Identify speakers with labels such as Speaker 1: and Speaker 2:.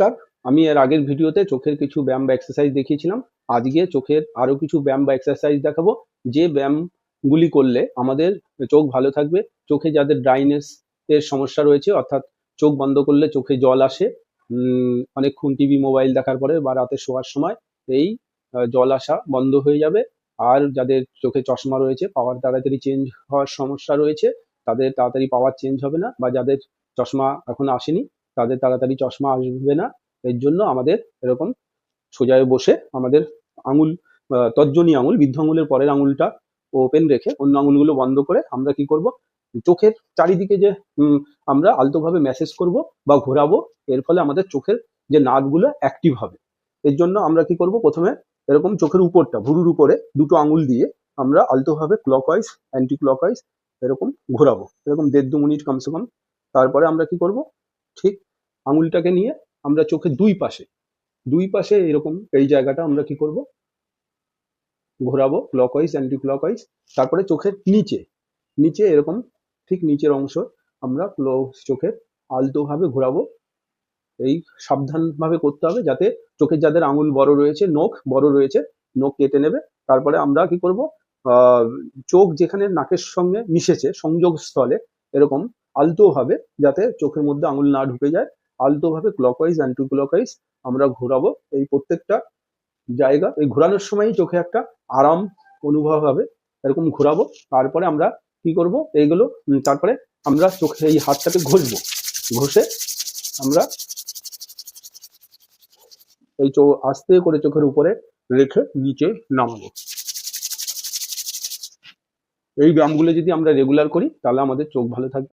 Speaker 1: নমস্কার, আমি এর আগের ভিডিওতে চোখের কিছু ব্যায়াম বা এক্সারসাইজ দেখিয়েছিলাম। আজকে চোখের আরো কিছু ব্যায়াম বা এক্সারসাইজ দেখাবো, যে ব্যায়ামগুলি করলে আমাদের চোখ ভালো থাকবে। চোখে যাদের ড্রাইনেস এর সমস্যা রয়েছে, অর্থাৎ চোখ বন্ধ করলে চোখে জল আসে, অনেকক্ষণ টিভি মোবাইল দেখার পরে বা রাতে শোয়ার সময় এই জল আসা বন্ধ হয়ে যাবে। আর যাদের চোখে চশমা রয়েছে, পাওয়ার তাড়াতাড়ি চেঞ্জ হওয়ার সমস্যা রয়েছে, তাদের তাড়াতাড়ি পাওয়ার চেঞ্জ হবে না, বা যাদের চশমা এখন আসেনি তাদের তাড়াতাড়ি চশমা আসবে না। এর জন্য আমাদের এরকম সোজা হয়ে বসে আমাদের আঙুল, তর্জনী আঙুল, বৃদ্ধ আঙুলের পরের আঙুলটা ওপেন রেখে অন্য আঙুলগুলো বন্ধ করে আমরা কি করব, চোখের চারিদিকে যে আমরা আলতোভাবে ম্যাসেজ করব বা ঘোরাবো। এর ফলে আমাদের চোখের যে নার্ভগুলো অ্যাক্টিভ হবে। এর জন্য আমরা কি করব, প্রথমে এরকম চোখের উপরটা, ভুরুর উপরে দুটো আঙুল দিয়ে আমরা আলতোভাবে ক্লকওয়াইজ অ্যান্টি ক্লকওয়াইজ এরকম ঘোরাবো, এরকম 1.5-2 মিনিট কমসে কম। তারপরে আমরা কি করব, ঠিক আঙুলটাকে নিয়ে আমরা চোখের দুই পাশে এরকম এই জায়গাটা আমরা কি করব, ঘোরাবো ক্লকওয়াইজ অ্যান্টি ক্লকওয়াইজ। তারপরে চোখের নিচে এরকম ঠিক নিচের অংশ আমরা চোখের আলতোভাবে ঘোরাবো। এই সাবধানভাবে করতে হবে, যাতে চোখের যাদের আঙুল বড় রয়েছে, নখ বড় রয়েছে, নখ কেটে নেবে। তারপরে আমরা কি করব, চোখ যেখানে নাকের সঙ্গে মিশেছে সংযোগ স্থলে এরকম আলতোভাবে, যাতে চোখের মধ্যে আঙুল না ঢুকে যায়, আলতোভাবে ক্লকওয়াইজ অ্যান্টি ক্লকওয়াইজ আমরা ঘোরাবো এই প্রত্যেকটা জায়গা। এই ঘোরানোর সময়ই চোখে একটা আরাম অনুভব হবে, এরকম ঘোরাবো। তারপরে আমরা কি করব, এইগুলো তারপরে আমরা চোখে এই হাতটাকে ঘষে আমরা এই আস্তে করে চোখের উপরে রেখে নিচে নামাবো। এই ব্যায়ামগুলো যদি আমরা রেগুলার করি তাহলে আমাদের চোখ ভালো থাকবে।